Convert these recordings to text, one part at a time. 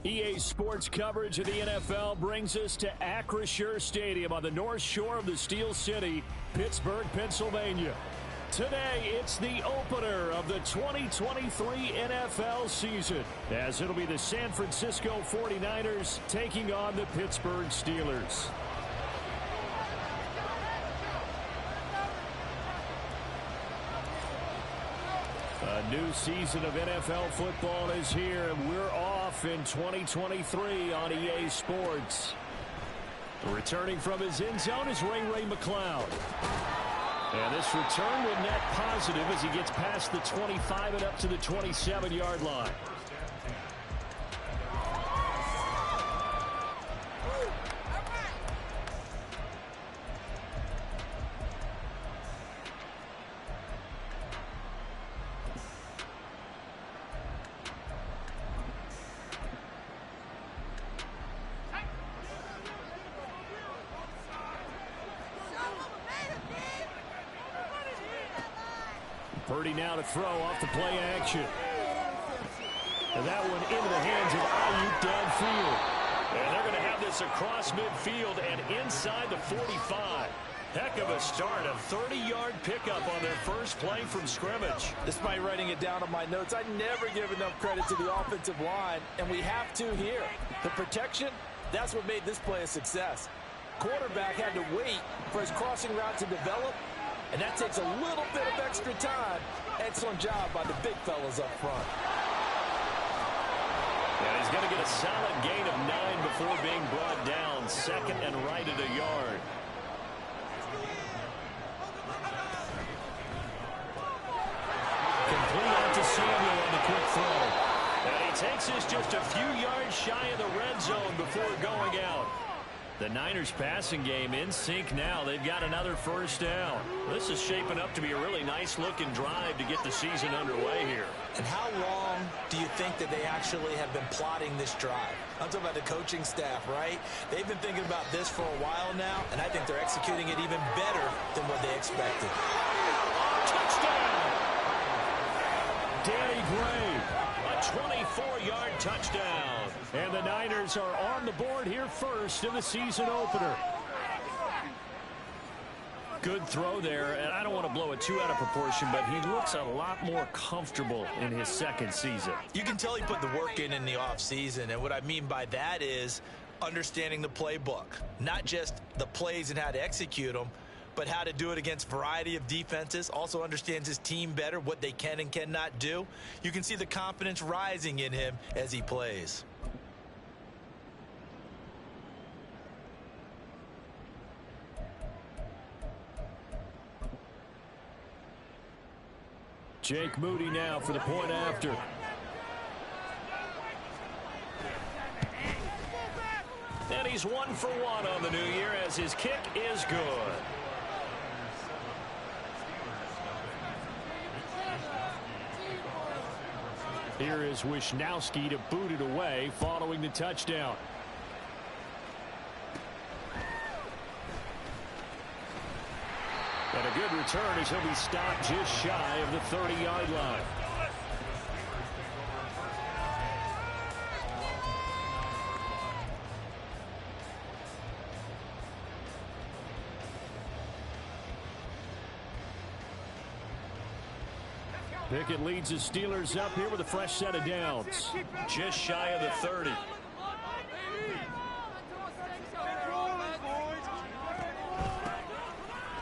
EA Sports coverage of the NFL brings us to Acrisure Stadium on the north shore of the Steel City, Pittsburgh, Pennsylvania. Today, it's the opener of the 2023 NFL season, as it'll be the San Francisco 49ers taking on the Pittsburgh Steelers. A new season of NFL football is here, and we're off in 2023 on EA Sports. Returning from his end zone is Ray McCloud. And this return will net positive as he gets past the 25 and up to the 27-yard line. Purdy now to throw off the play action. And that one into the hands of Ayuk downfield. And they're going to have this across midfield and inside the 45. Heck of a start, a 30-yard pickup on their first play from scrimmage. Despite writing it down on my notes, I never give enough credit to the offensive line, and we have to here. The protection, that's what made this play a success. Quarterback had to wait for his crossing route to develop, and that takes a little bit of extra time. Excellent job by the big fellas up front. And he's going to get a solid gain of 9 before being brought down. Second and right at a yard. Complete out to Samuel on the quick throw. And he takes this just a few yards shy of the red zone before going out. The Niners passing game in sync now. They've got another first down. This is shaping up to be a really nice-looking drive to get the season underway here. And how long do you think that they actually have been plotting this drive? I'm talking about the coaching staff, right? They've been thinking about this for a while now, and I think they're executing it even better than what they expected. Touchdown! Danny Gray, a 24-yard touchdown. And the Niners are on the board here first in the season opener. Good throw there, and I don't want to blow it too out of proportion, but he looks a lot more comfortable in his second season. You can tell he put the work in the offseason, and what I mean by that is understanding the playbook. Not just the plays and how to execute them, but how to do it against a variety of defenses. Also understands his team better, what they can and cannot do. You can see the confidence rising in him as he plays. Jake Moody now for the point after. And he's 1 for 1 on the new year as his kick is good. Here is Wishnowski to boot it away following the touchdown. And a good return as he'll be stopped just shy of the 30-yard line. Pickett leads the Steelers up here with a fresh set of downs. Just shy of the 30.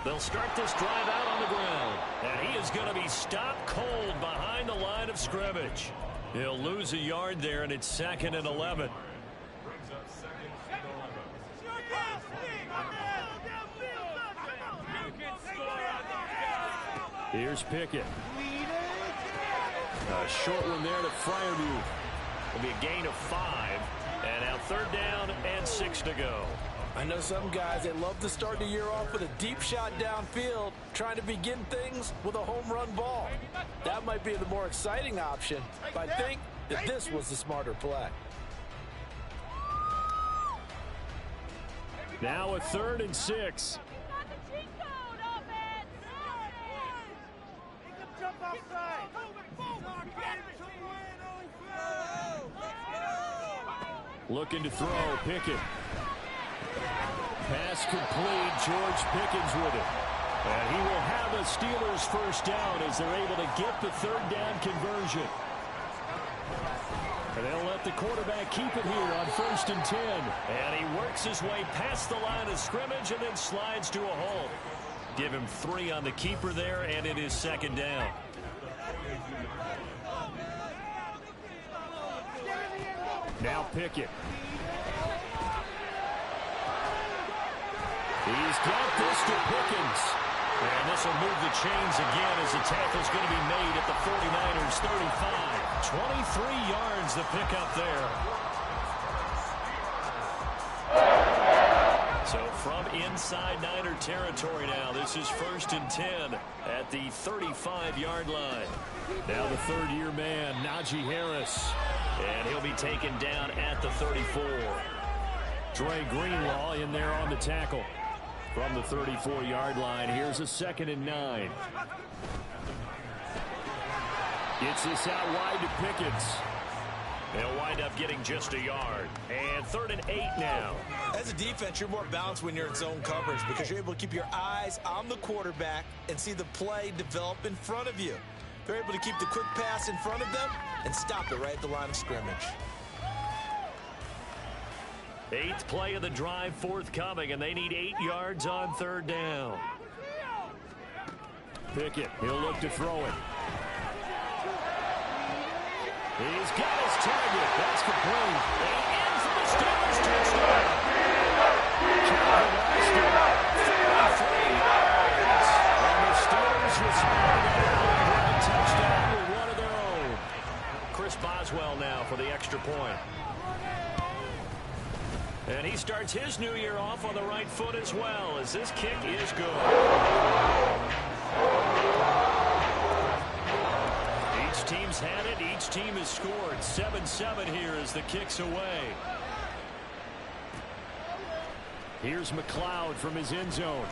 They'll start this drive out on the ground. And he is going to be stopped cold behind the line of scrimmage. He'll lose a yard there, and it's 2nd and 11. Here's Pickett. A short one there to Freiermuth. It'll be a gain of 5. And now 3rd down and 6 to go. I know some guys, they love to start the year off with a deep shot downfield, trying to begin things with a home run ball. That might be the more exciting option, but I think that this was the smarter play. Now a 3rd and 6. Looking to throw, Pickett. Pass complete, George Pickens with it. And he will have a Steelers first down as they're able to get the third down conversion. And they'll let the quarterback keep it here on 1st and 10. And he works his way past the line of scrimmage and then slides to a halt. Give him 3 on the keeper there, and it is 2nd down. Now Pickett. He's got this to Pickens. And this will move the chains again as the tackle's going to be made at the 49ers 35. 23 yards the pickup there. So from inside Niner territory now, this is 1st and 10 at the 35-yard line. Now the third-year man, Najee Harris. And he'll be taken down at the 34. Dre Greenlaw in there on the tackle. From the 34-yard line, here's a 2nd and 9. Gets this out wide to Pickens. They'll wind up getting just a yard. And 3rd and 8 now. As a defense, you're more balanced when you're in zone coverage because you're able to keep your eyes on the quarterback and see the play develop in front of you. They're able to keep the quick pass in front of them and stop it right at the line of scrimmage. 8th play of the drive forthcoming, and they need 8 yards on 3rd down. Pickett, he'll look to throw it. He's got his target. That's complete. And in for the Steelers touchdown. Calvin Austin, 43 yards. And the Steelers responded with a touchdown with one of their own. Chris Boswell now for the extra point. And he starts his new year off on the right foot as well, as this kick is good. Each team's had it. Each team has scored. 7-7 here as the kick's away. Here's McLeod from his end zone.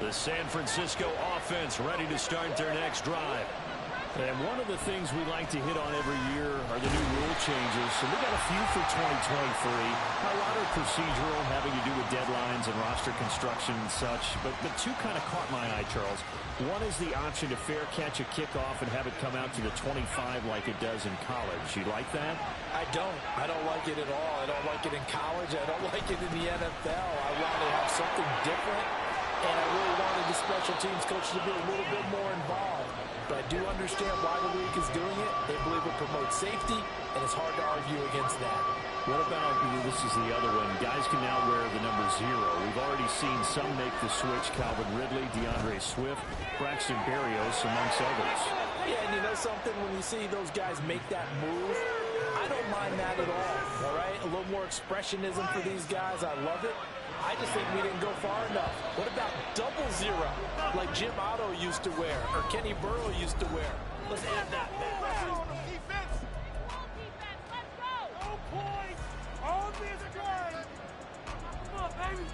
The San Francisco offense ready to start their next drive. And one of the things we like to hit on every year are the new rule changes. So we got a few for 2023. A lot are procedural, having to do with deadlines and roster construction and such. But two kind of caught my eye, Charles. One is the option to fair catch a kickoff and have it come out to the 25 like it does in college. You like that? I don't. I don't like it at all. I don't like it in college. I don't like it in the NFL. I want to have something different. And I really wanted the special teams coach to be a little bit more involved. But I do understand why the league is doing it. They believe it promotes safety, and it's hard to argue against that. What about, this is the other one, guys can now wear the number 0. We've already seen some make the switch, Calvin Ridley, DeAndre Swift, Braxton Berrios, amongst others. Yeah, and you know something, when you see those guys make that move, I don't mind that at all right? A little more expressionism for these guys. I love it. I just think we didn't go far enough. What about 00, like Jim Otto used to wear, or Kenny Burrow used to wear? Let's add that. Defense. Let's go. No points. All these are good. Come on, baby.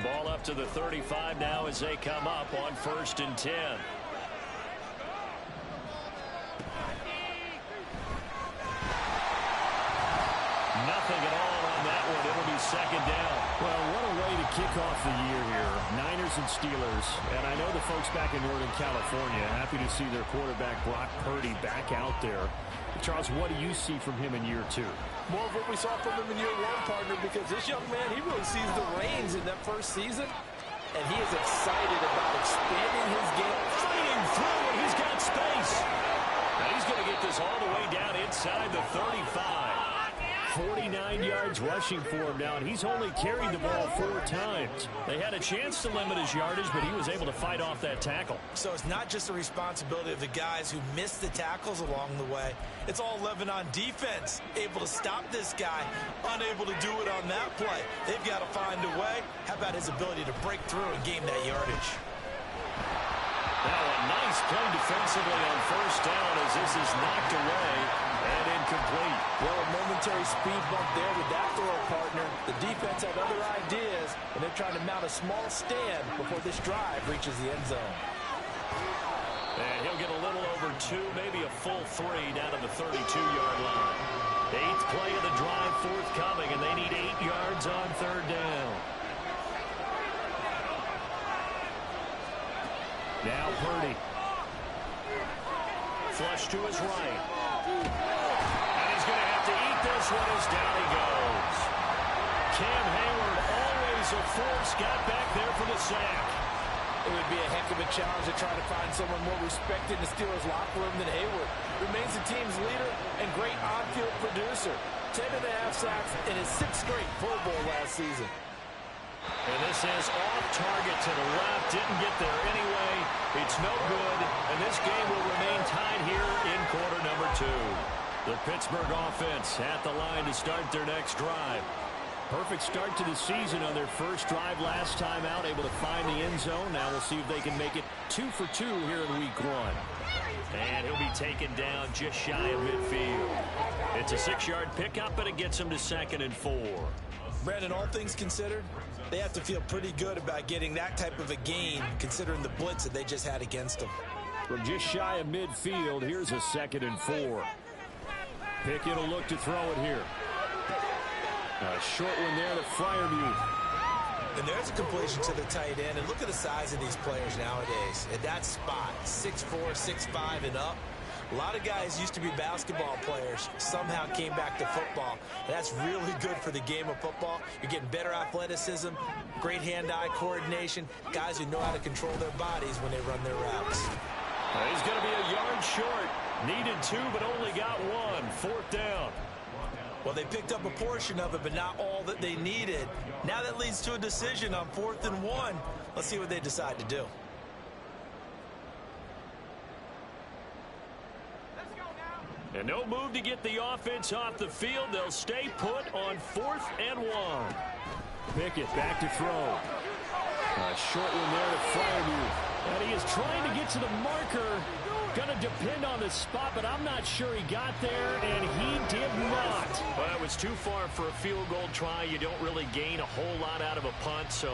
Ball up to the 35 now as they come up on 1st and 10. Nothing at all on that one. It'll be 2nd down. Well, what a way to kick off the year here. Niners and Steelers. And I know the folks back in Northern California happy to see their quarterback Brock Purdy back out there. Charles, what do you see from him in year 2? More of what we saw from him in year 1, partner, because this young man, he really sees the reins in that first season. And he is excited about expanding his game. Fighting through, and he's got space. Now he's going to get this all the way down inside the 35. 49 yards rushing for him now, and he's only carried the ball 4 times. They had a chance to limit his yardage, but he was able to fight off that tackle. So it's not just the responsibility of the guys who missed the tackles along the way. It's all 11 on defense, able to stop this guy, unable to do it on that play. They've got to find a way. How about his ability to break through and gain that yardage? Now a nice play defensively on first down as this is knocked away and incomplete. Well, a momentary speed bump there with that throw partner. The defense had other ideas, and they're trying to mount a small stand before this drive reaches the end zone. And he'll get a little over 2, maybe a full 3 down to the 32-yard line. 8th play of the drive forthcoming, and they need 8 yards on third down. Now Purdy. Flush to his right. And he's going to have to eat this one as down he goes. Cam Hayward, always a force, got back there for the sack. It would be a heck of a challenge to try to find someone more respected in the Steelers locker room than Hayward. Remains the team's leader and great on-field producer. 10.5 sacks in his 6th straight Pro Bowl last season. And this is off target to the left. Didn't get there anyway. It's no good. And this game will remain tied here in quarter number 2. The Pittsburgh offense at the line to start their next drive. Perfect start to the season on their first drive last time out. Able to find the end zone. Now we'll see if they can make it 2 for 2 here in week 1. And he'll be taken down just shy of midfield. It's a 6-yard pickup, but it gets him to 2nd and 4. Brandon, all things considered, they have to feel pretty good about getting that type of a gain, considering the blitz that they just had against them. From just shy of midfield, here's a 2nd and 4. Pickett will look to throw it here. A short one there to Freiermuth. And there's a completion to the tight end. And look at the size of these players nowadays. At that spot, 6'4", 6'5", and up. A lot of guys used to be basketball players, somehow came back to football. And that's really good for the game of football. You're getting better athleticism, great hand-eye coordination, guys who know how to control their bodies when they run their routes. He's going to be a yard short. Needed 2, but only got 1. 4th down. Well, they picked up a portion of it, but not all that they needed. Now that leads to a decision on 4th and 1. Let's see what they decide to do. And no move to get the offense off the field. They'll stay put on 4th and 1. Pickett back to throw. A short one there to Freiermuth. And he is trying to get to the marker. Going to depend on the spot, but I'm not sure he got there, and he did not. Well, it was too far for a field goal try. You don't really gain a whole lot out of a punt, so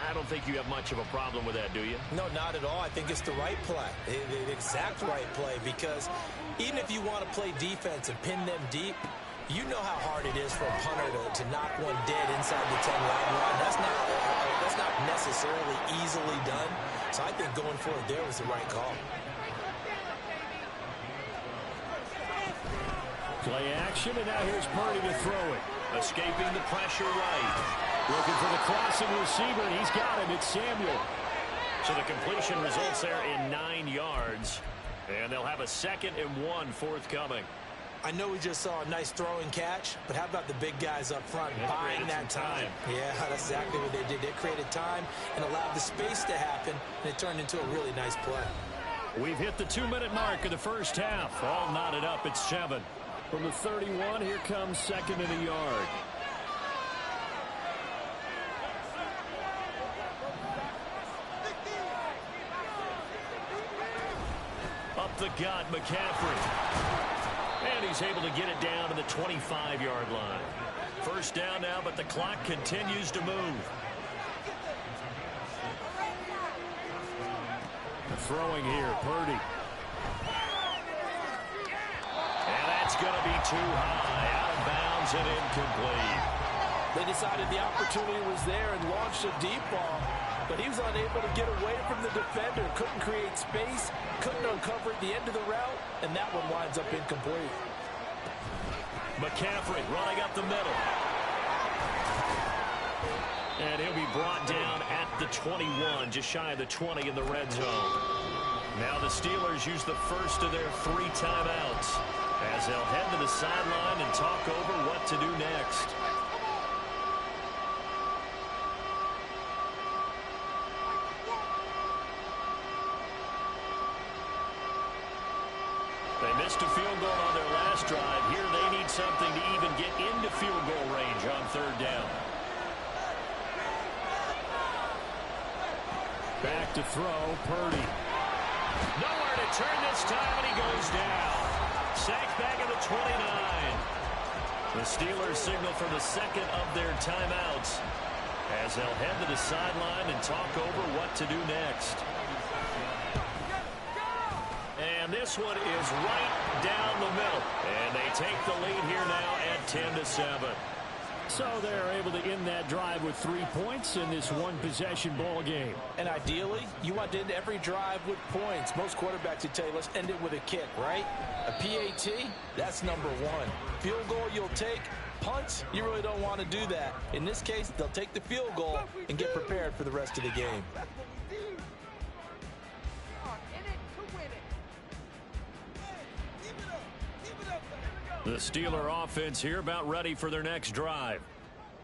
I don't think you have much of a problem with that, do you? No, not at all. I think it's the right play, the exact right play, because even if you want to play defense and pin them deep, you know how hard it is for a punter to knock one dead inside the 10-yard line. That's not necessarily easily done. So I think going for it there was the right call. Play action, and now here's Purdy to throw it. Escaping the pressure right. Looking for the crossing receiver, and he's got him. It's Samuel. So the completion results there in 9 yards. And they'll have a 2nd and 1 forthcoming. I know we just saw a nice throwing catch, but how about the big guys up front buying that time? Yeah, that's exactly what they did. They created time and allowed the space to happen, and it turned into a really nice play. We've hit the 2-minute mark of the first half. All knotted up at 7. From the 31, here comes 2nd and a yard. Up the gut, McCaffrey. And he's able to get it down to the 25-yard line. First down now, but the clock continues to move. Throwing here, Purdy. And that's going to be too high. Out of bounds and incomplete. They decided the opportunity was there and launched a deep ball, but he was unable to get away from the defender. Couldn't create space, couldn't uncover at the end of the route, and that one winds up incomplete. McCaffrey running up the middle. And he'll be brought down at the 21, just shy of the 20 in the red zone. Now the Steelers use the first of their 3 timeouts as they'll head to the sideline and talk over what to do next. They missed a field goal on their last drive. Here they need something to even get into field goal range on 3rd down. Back to throw, Purdy. Nowhere to turn this time, and he goes down. Sacked back at the 29. The Steelers signal for the second of their timeouts as they'll head to the sideline and talk over what to do next. And this one is right down the middle. And they take the lead here now at 10-7. So they're able to end that drive with 3 points in this one-possession ball game. And ideally, you want to end every drive with points. Most quarterbacks would tell you, let's end it with a kick, right? A PAT, that's number 1. Field goal you'll take. Punts, you really don't want to do that. In this case, they'll take the field goal and get prepared for the rest of the game. The Steeler offense here about ready for their next drive.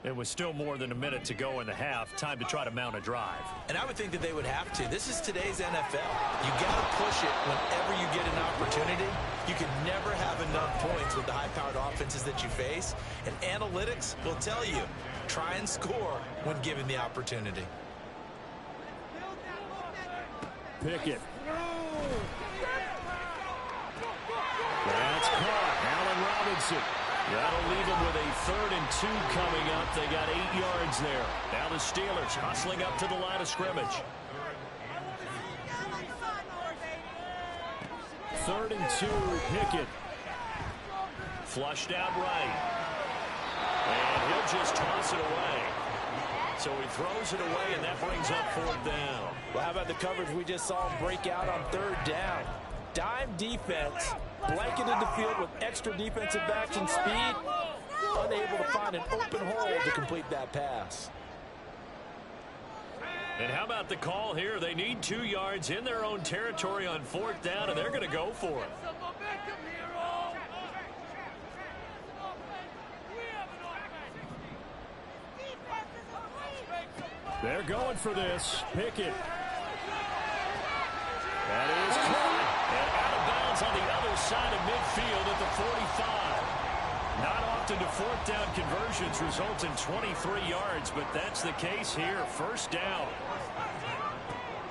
It was still more than a minute to go in the half. Time to try to mount a drive. And I would think that they would have to. This is today's NFL. You got to push it whenever you get an opportunity. You can never have enough points with the high-powered offenses that you face. And analytics will tell you, try and score when given the opportunity. Pickett. That's caught. Allen Robinson. That'll leave them with a 3rd and 2 coming up. They got 8 yards there. Now the Steelers hustling up to the line of scrimmage. 3rd and 2, Pickett. Flushed out right. And he'll just toss it away. So he throws it away, and that brings up 4th down. Well, how about the coverage we just saw him break out on 3rd down? Dime defense, blanketed the field with extra defensive backs and speed, unable to find an open hole to complete that pass. And how about the call here? They need 2 yards in their own territory on 4th down, and they're going to go for it. They're going for this. Pickett. That is caught. And out of bounds on the other side of midfield at the 45. Not often do 4th down conversions result in 23 yards, but that's the case here. 1st down.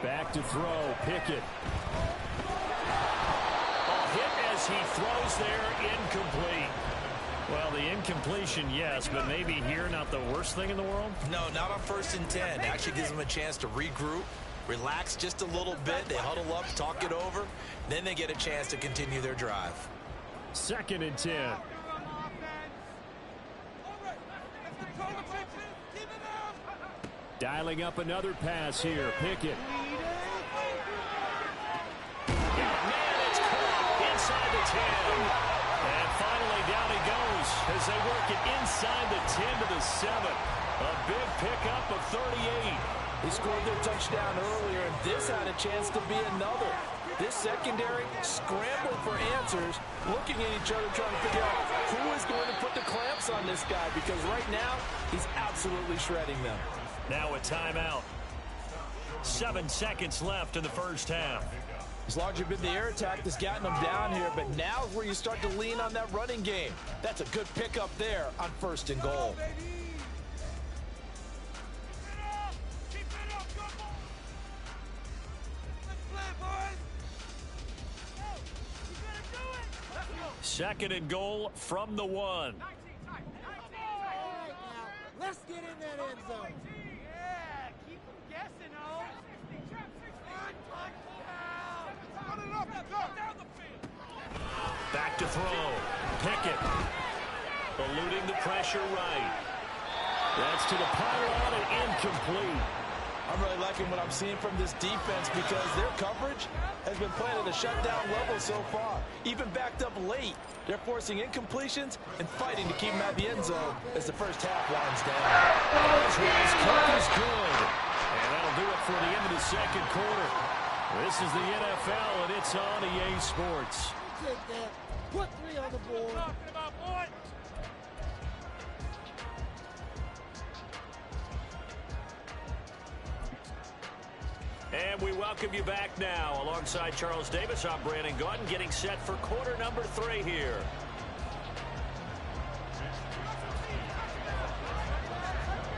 Back to throw. Pickett. A hit as he throws there. Incomplete. Well, the incompletion, yes, but maybe here not the worst thing in the world? No, not on 1st and 10. Actually gives them a chance to regroup, relax just a little bit. They huddle up, talk it over. Then they get a chance to continue their drive. 2nd and 10. Dialing up another pass here. Pickett. Man, it's caught inside the 10. And finally down he goes as they work it inside the 10 to the 7. A big pickup of 38. They scored their touchdown earlier, and this had a chance to be another. This secondary scrambled for answers, looking at each other, trying to figure out who is going to put the clamps on this guy, because right now he's absolutely shredding them. Now a timeout. 7 seconds left in the 1st half. As long as you've been the air attack that's gotten them down here, but now is where you start to lean on that running game. That's a good pickup there on 1st and goal. Second and goal from the 1. Let's get in that end zone. Yeah, keep them guessing, oh. Back to throw. Pickett. Eluding the pressure right. That's to the pylon and incomplete. I'm really liking what I'm seeing from this defense because their coverage has been playing at a shutdown level so far. Even backed up late, they're forcing incompletions and fighting to keep them at the end zone as the 1st half winds down. This one's cut is good. And that'll do it for the end of the 2nd quarter. This is the NFL, and it's on EA Sports. Take that. Put 3 on the board. Talking about, boy. And we welcome you back now. Alongside Charles Davis, I'm Brandon Gaudin, getting set for quarter number 3 here.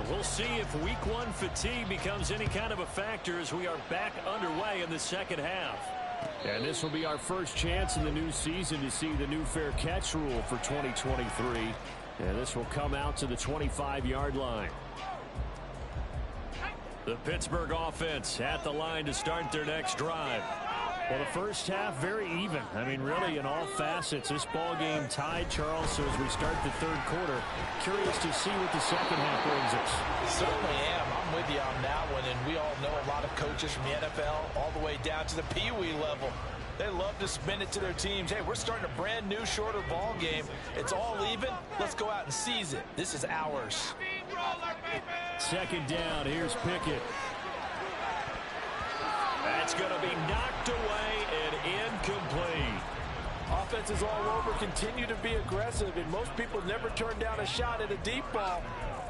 We'll see if week 1 fatigue becomes any kind of a factor as we are back underway in the second half. And this will be our first chance in the new season to see the new fair catch rule for 2023. And this will come out to the 25-yard line. The Pittsburgh offense at the line to start their next drive. Well, the first half, very even. I mean, really, in all facets, this ball game tied, Charles. So as we start the third quarter, curious to see what the second half brings us. Certainly am. I'm with you on that one. And we all know a lot of coaches from the NFL all the way down to the Pee-wee level. They love to spin it to their teams. Hey, we're starting a brand new, shorter ball game. It's all even. Let's go out and seize it. This is ours. Second down. Here's Pickett. That's going to be knocked away and incomplete. Offenses all over continue to be aggressive, and most people never turn down a shot at a deep ball.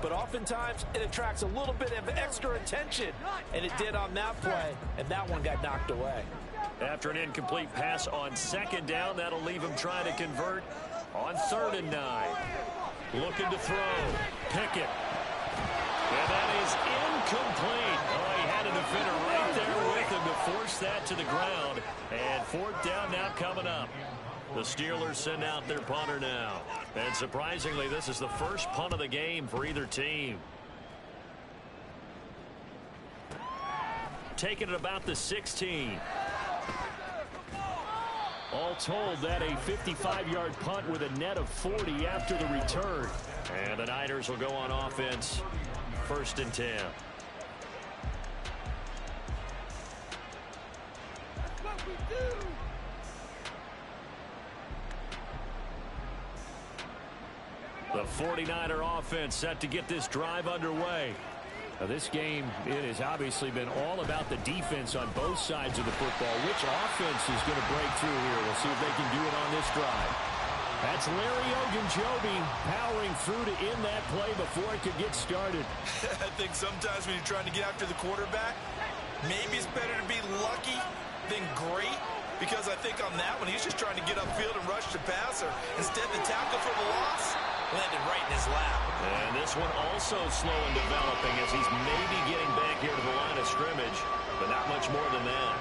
But oftentimes, it attracts a little bit of extra attention, and it did on that play, and that one got knocked away. After an incomplete pass on second down, that'll leave him trying to convert on 3rd and 9. Looking to throw. Pickett. And that is incomplete. Oh, he had a defender right there with him to force that to the ground. And 4th down now coming up. The Steelers send out their punter now. And surprisingly, this is the first punt of the game for either team. Taking it about the 16. All told, that a 55-yard punt with a net of 40 after the return. And the Niners will go on offense. 1st and 10. The 49er offense set to get this drive underway. Now, this game, it has obviously been all about the defense on both sides of the football. Which offense is going to break through here? We'll see if they can do it on this drive. That's Larry Ogunjobi powering through to end that play before it could get started. I think sometimes when you're trying to get after the quarterback, maybe it's better to be lucky than great, because I think on that one, he's just trying to get upfield and rush the passer. Instead, the tackle for the loss landed right in his lap. And this one also slow in developing as he's maybe getting back here to the line of scrimmage, but not much more than that.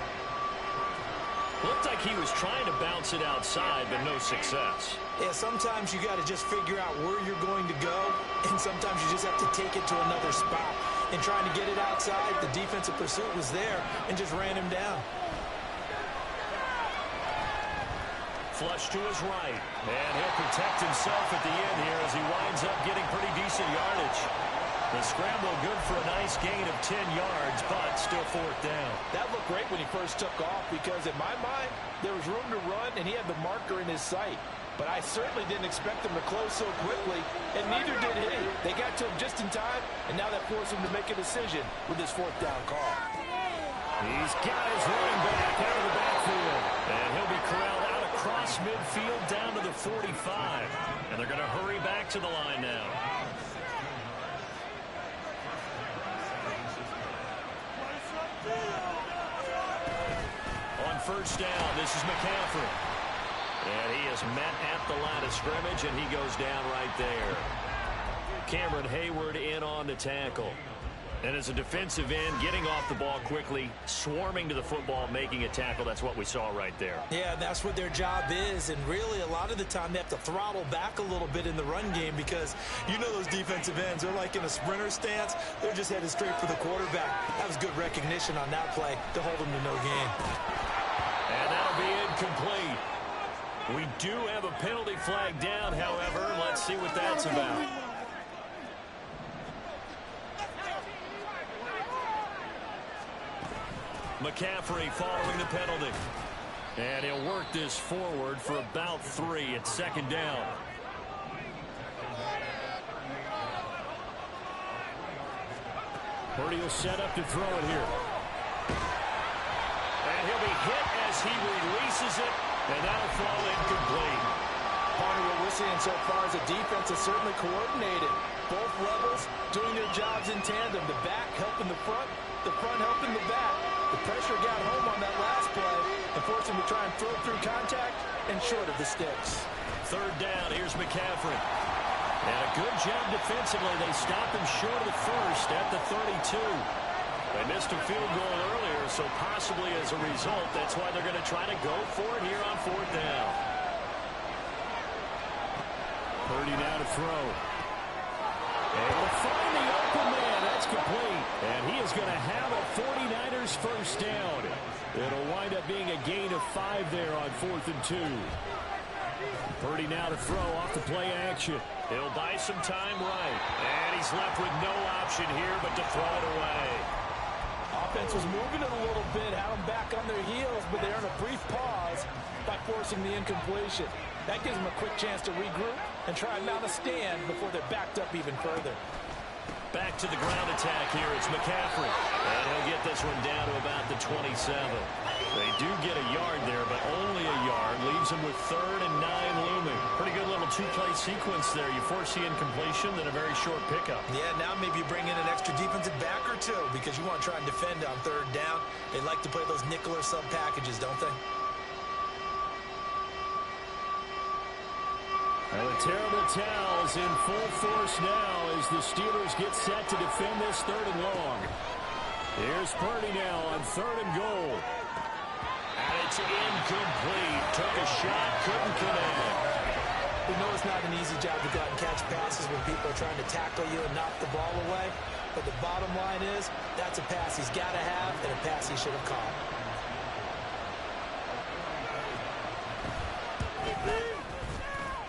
Looked like he was trying to bounce it outside, but no success. Yeah, sometimes you got to just figure out where you're going to go, and sometimes you just have to take it to another spot. And trying to get it outside, the defensive pursuit was there and just ran him down. Flush to his right, and he'll protect himself at the end here as he winds up getting pretty decent yardage. The scramble good for a nice gain of 10 yards, but still 4th down. That looked great when he first took off, because in my mind, there was room to run, and he had the marker in his sight. But I certainly didn't expect him to close so quickly, and neither did he. They got to him just in time, and now that forced him to make a decision with his 4th down call. He's got his running back out of the backfield, and he'll be corralled out across midfield down to the 45. And they're going to hurry back to the line now. On 1st down, this is McCaffrey. And he is met at the line of scrimmage, and he goes down right there. Cameron Hayward in on the tackle. And as a defensive end, getting off the ball quickly, swarming to the football, making a tackle, that's what we saw right there. Yeah, that's what their job is, and really a lot of the time they have to throttle back a little bit in the run game, because you know those defensive ends, they're like in a sprinter stance. They're just headed straight for the quarterback. That was good recognition on that play to hold them to no gain. And that'll be incomplete. We do have a penalty flag down, however. Let's see what that's about. McCaffrey following the penalty. And he'll work this forward for about 3 at 2nd down. Purdy will set up to throw it here. And he'll hit as he releases it, and that'll fall incomplete. Partner, what we're seeing so far is the defense is certainly coordinated. Both levels doing their jobs in tandem. The back helping the front helping the back. The pressure got home on that last play and forced him to try and throw through contact and short of the sticks. Third down, here's McCaffrey. And a good job defensively. They stopped him short of the first at the 32. They missed a field goal earlier, so possibly as a result, that's why they're going to try to go for it here on fourth down. Purdy now to throw. Able to find the open man. That's complete. And he is going to have a 49ers first down. It'll wind up being a gain of 5 there on 4th and 2. Purdy now to throw off the play action. He'll buy some time right. And he's left with no option here but to throw it away. Offense was moving it a little bit, had them back on their heels, but they're in a brief pause by forcing the incompletion. That gives them a quick chance to regroup and try and mount a stand before they're backed up even further. Back to the ground attack here. It's McCaffrey. And he'll get this one down to about the 27. They do get a yard there, but only a yard. Leaves them with 3rd and 9 looming. Pretty good little two-play sequence there. You force the incompletion, then a very short pickup. Yeah, now maybe you bring in an extra defensive back or two because you want to try and defend on 3rd down. They like to play those nickel or sub packages, don't they? Well, the terrible towels in full force now as the Steelers get set to defend this 3rd and long. Here's Purdy now on 3rd and goal. And it's incomplete. Took a shot, couldn't connect. We know it's not an easy job to go out and catch passes when people are trying to tackle you and knock the ball away. But the bottom line is, that's a pass he's got to have and a pass he should have caught.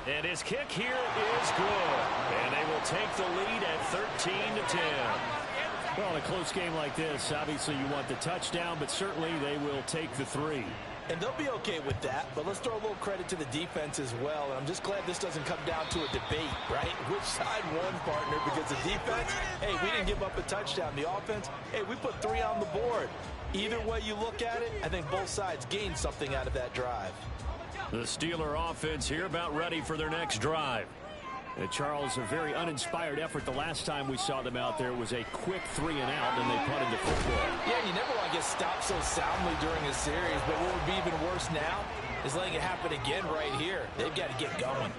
And his kick here is good. And they will take the lead at 13-10. Well, in a close game like this, obviously you want the touchdown, but certainly they will take the 3. And they'll be okay with that, but let's throw a little credit to the defense as well. And I'm just glad this doesn't come down to a debate, right? Which side won, partner? Because the defense, hey, we didn't give up a touchdown. The offense, hey, we put 3 on the board. Either way you look at it, I think both sides gained something out of that drive. The Steeler offense here about ready for their next drive. And Charles, a very uninspired effort. The last time we saw them out there was a quick 3 and out, and they punted the football. Yeah, you never want to get stopped so soundly during a series, but what would be even worse now is letting it happen again right here. They've got to get going.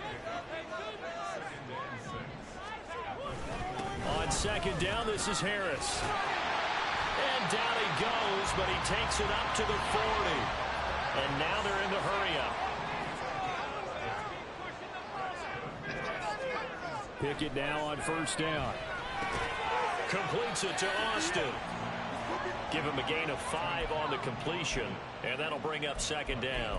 On 2nd down, this is Harris. And down he goes, but he takes it up to the 40. And now they're in the hurry-up. Pickett now on 1st down. Completes it to Austin. Give him a gain of 5 on the completion, and that'll bring up 2nd down.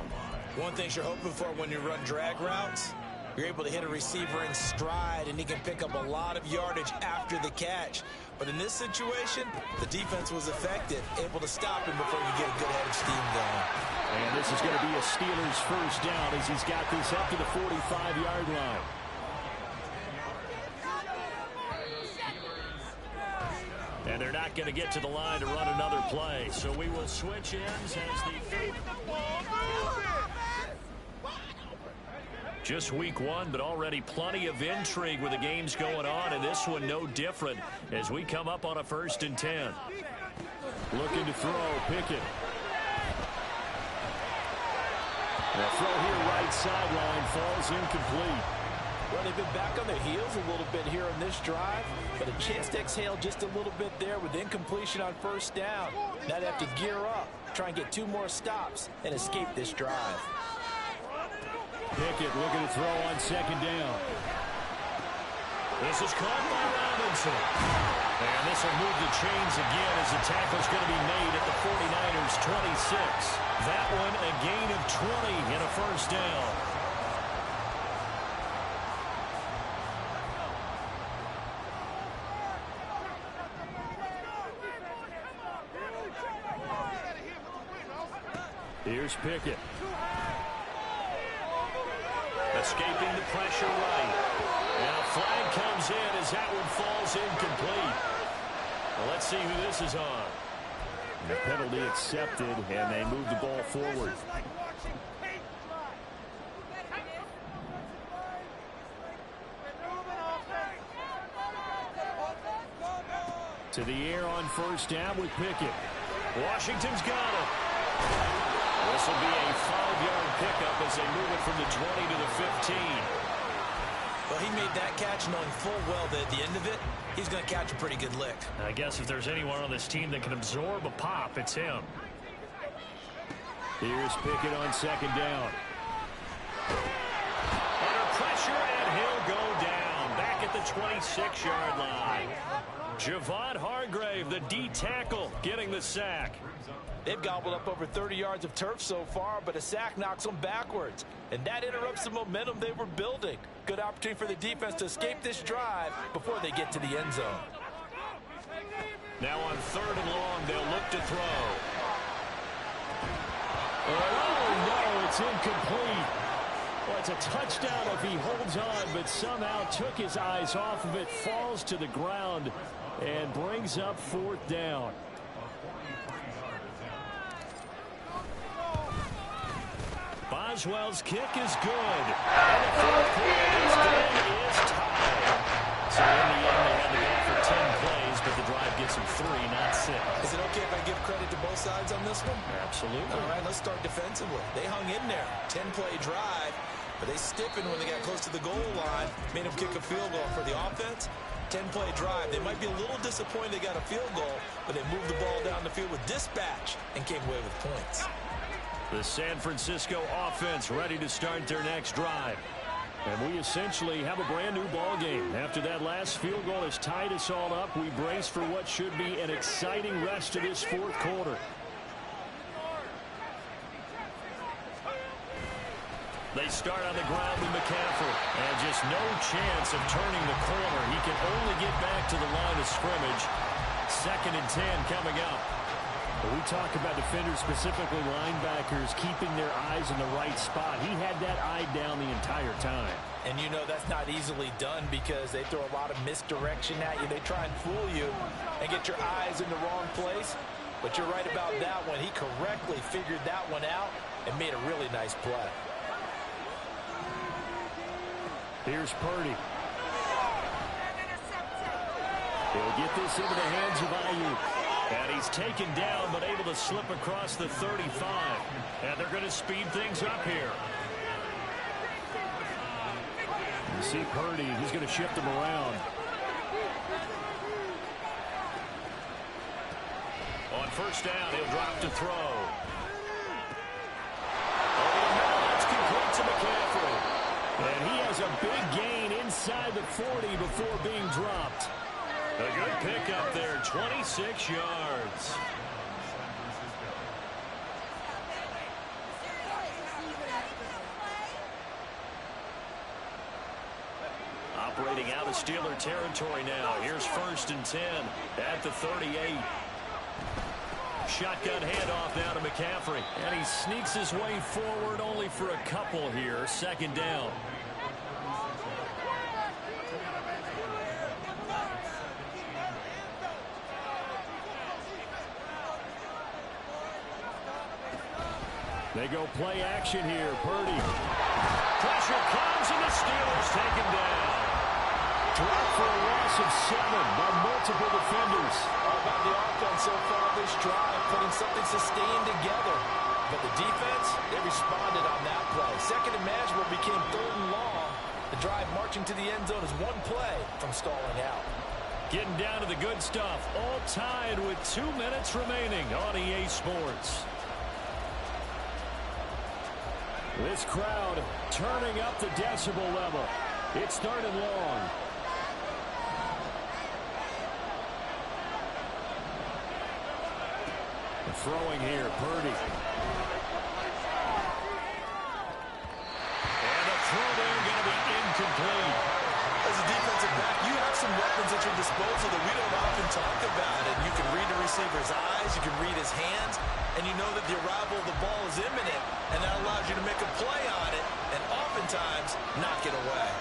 One thing you're hoping for when you run drag routes, you're able to hit a receiver in stride, and he can pick up a lot of yardage after the catch. But in this situation, the defense was effective, able to stop him before you get a good head of steam going. And this is going to be a Steelers first down as he's got this up to the 45-yard line. And they're not going to get to the line to run another play. So we will switch ends as the... Just week 1, but already plenty of intrigue with the games going on, and this one no different as we come up on a 1st and 10. Looking to throw, Pickett. The throw here right sideline falls incomplete. Well, they've been back on their heels a little bit here in this drive, but a chance to exhale just a little bit there with incompletion on 1st down. Now they have to gear up, try and get 2 more stops, and escape this drive. Pickett looking to throw on 2nd down. This is caught by Robinson. And this will move the chains again as the tackle's going to be made at the 49ers 26. That one a gain of 20 and a 1st down. Here's Pickett. Escaping the pressure right. And a flag comes in as that one falls incomplete. Well, let's see who this is on. The penalty accepted, and they move the ball forward. To the air on first down with Pickett. Washington's got it. This will be a 5-yard pickup as they move it from the 20 to the 15. Well, he made that catch knowing full well that at the end of it, he's going to catch a pretty good lick. I guess if there's anyone on this team that can absorb a pop, it's him. Here's Pickett on second down. Under pressure, and he'll go down. Back at the 26-yard line. Javon Hargrave, the D tackle, getting the sack. They've gobbled up over 30 yards of turf so far, but a sack knocks them backwards. And that interrupts the momentum they were building. Good opportunity for the defense to escape this drive before they get to the end zone. Now on 3rd and long, they'll look to throw. Oh, no, it's incomplete. Well, it's a touchdown if he holds on, but somehow took his eyes off of it, falls to the ground, and brings up 4th down. Boswell's kick is good. And the 4th quarter, this game is tied. So in the end, they had to go for 10 plays, but the drive gets them 3, not 6. Is it okay if I give credit to both sides on this one? Absolutely. All right, let's start defensively. They hung in there. 10-play drive, but they stiffened when they got close to the goal line, made them kick a field goal for the offense. 10-play drive. They might be a little disappointed they got a field goal, but they moved the ball down the field with dispatch and came away with points. The San Francisco offense ready to start their next drive. And we essentially have a brand new ball game. After that last field goal has tied us all up, we brace for what should be an exciting rest of this 4th quarter. They start on the ground with McCaffrey. And just no chance of turning the corner. He can only get back to the line of scrimmage. 2nd and 10 coming up. We talk about defenders, specifically linebackers, keeping their eyes in the right spot. He had that eye down the entire time. And you know that's not easily done because they throw a lot of misdirection at you. They try and fool you and get your eyes in the wrong place. But you're right about that one. He correctly figured that one out and made a really nice play. Here's Purdy. He'll get this into the hands of Ayuk. And he's taken down, but able to slip across the 35. And they're going to speed things up here. You see Purdy, he's going to shift them around. On first down, he'll drop to throw. Over the middle, that's complete to McCaffrey. And he has a big gain inside the 40 before being dropped. A good pickup there, 26 yards. Operating out of Steeler territory now. Here's 1st and 10 at the 38. Shotgun handoff now to McCaffrey. And he sneaks his way forward only for a couple here. 2nd down. They go play action here. Purdy. Pressure comes, and the Steelers take him down. Drop for a loss of 7 by multiple defenders. All about the offense so far this drive, putting something sustained together. But the defense, they responded on that play. 2nd and manageable became 3rd and long. The drive marching to the end zone is one play from stalling out. Getting down to the good stuff. All tied with 2 minutes remaining on EA Sports. This crowd turning up the decibel level. It's 3rd and long. The throwing here, Purdy. And the throw there going to be incomplete. As a defensive back, you have some weapons at your disposal that we don't often talk about. And you can read the receiver's eyes, you can read his hands, and you know that the arrival of the ball is imminent, and that allows you to make a play on it and oftentimes knock it away.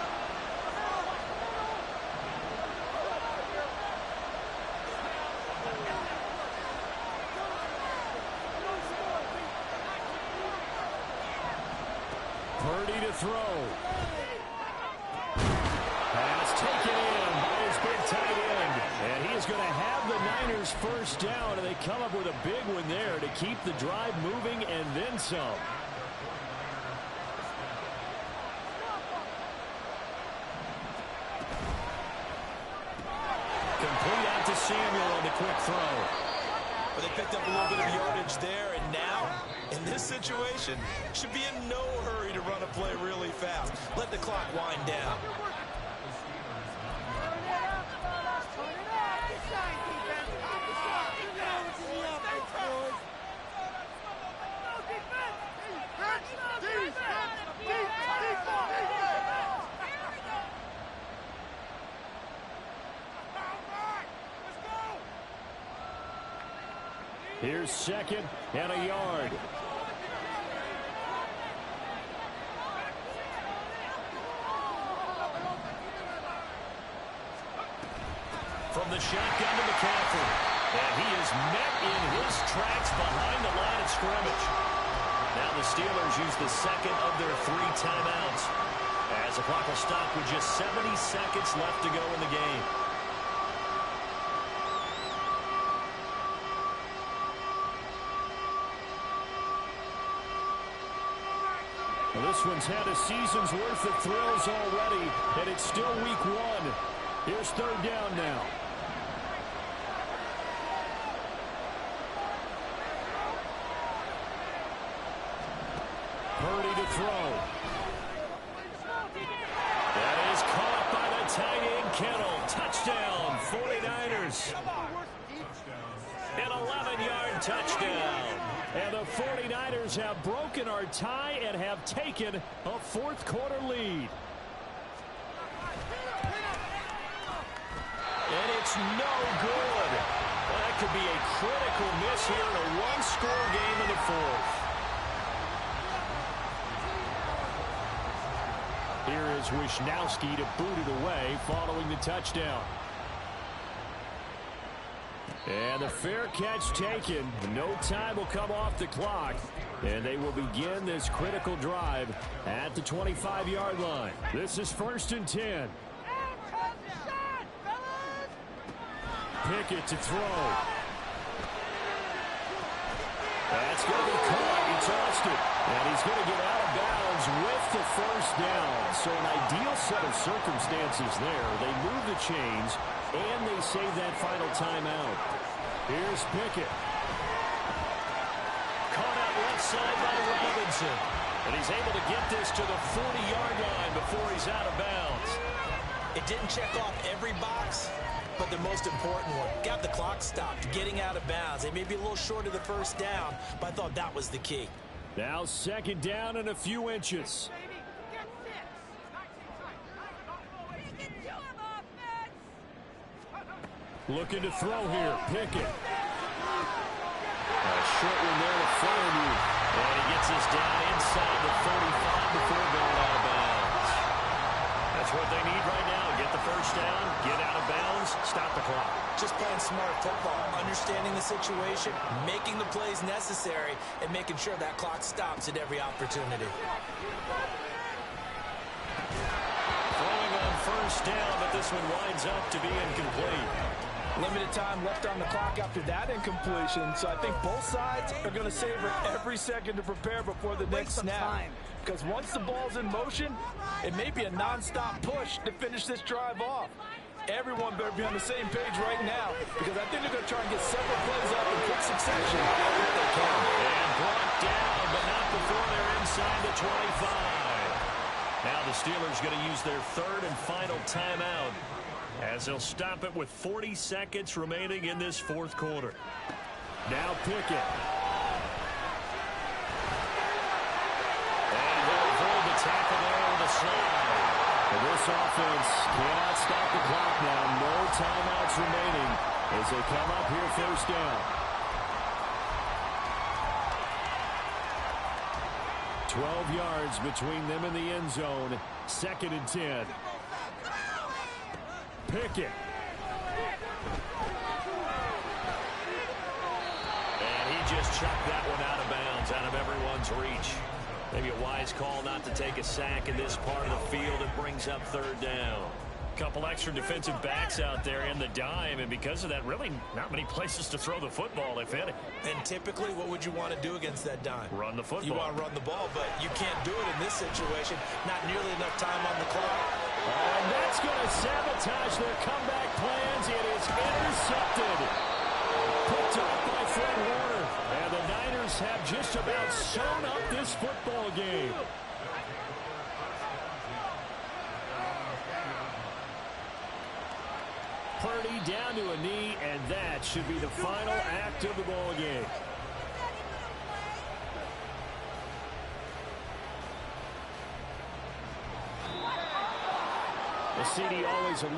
Purdy to throw. Pass taken in by his big tight end. And he is going to have the Niners first down, and they come up with a big one there to keep the drive moving and then some. Complete out to Samuel on the quick throw. But they picked up a little bit of yardage there, and now, in this situation, should be in no hurry to run a play really fast. Let the clock wind down. Here's second and a yard. From the shotgun to McCaffrey. And he is met in his tracks behind the line of scrimmage. Now the Steelers use the second of their 3 timeouts, as the clock will stop with just 70 seconds left to go in the game. Well, this one's had a season's worth of thrills already, and it's still week 1. Here's third down now. Purdy to throw. That is caught by the tight end, Kittle. Touchdown, 49ers. An 11-yard touchdown. And the 49ers have broken our tie and have taken a fourth-quarter lead. And it's no good. Well, that could be a critical miss here in a one-score game in the fourth. Here is Wisnowski to boot it away following the touchdown. And the fair catch taken. No time will come off the clock. And they will begin this critical drive at the 25-yard line. This is 1st and 10. Pickett to throw. That's going to be caught. He tossed it. And he's going to get out of bounds with the first down. So an ideal set of circumstances there. They move the chains, and they save that final timeout. Here's Pickett. Caught out left side by Robinson. And he's able to get this to the 40-yard line before he's out of bounds. It didn't check off every box, but the most important one. Got the clock stopped, getting out of bounds. They may be a little short of the first down, but I thought that was the key. Now second down and a few inches. Looking to throw here. Pickett. A short one there to Fairview. And he gets us down inside the 35 before going out of bounds. That's what they need right now. Get the first down, get out of bounds, stop the clock. Just playing smart football, understanding the situation, making the plays necessary, and making sure that clock stops at every opportunity. Throwing on first down, but this one winds up to be incomplete. Limited time left on the clock after that incompletion, so I think both sides are going to savor every second to prepare before the next snap. Because once the ball's in motion, it may be a non-stop push to finish this drive off. Everyone better be on the same page right now, because I think they're going to try and get several plays up in quick succession if they can. And brought down, but not before they're inside the 25. Now the Steelers going to use their third and final timeout, as they'll stop it with 40 seconds remaining in this fourth quarter. Now Pickett. And he'll hold the tackle there on the slide. And this offense cannot stop the clock now. No timeouts remaining as they come up here first down. 12 yards between them and the end zone. 2nd and 10. Pickett. And he just chucked that one out of bounds, out of everyone's reach. Maybe a wise call not to take a sack in this part of the field. It brings up third down. Couple extra defensive backs out there in the dime, and because of that, really not many places to throw the football, if any. And typically, what would you want to do against that dime? Run the football. You want to run the ball, but you can't do it in this situation. Not nearly enough time on the clock. And that's going to sabotage their comeback plans. It is intercepted. Picked off by Fred Warner. And the Niners have just about sewn up this football game. Purdy down to a knee, and that should be the final act of the ball game. The CD always a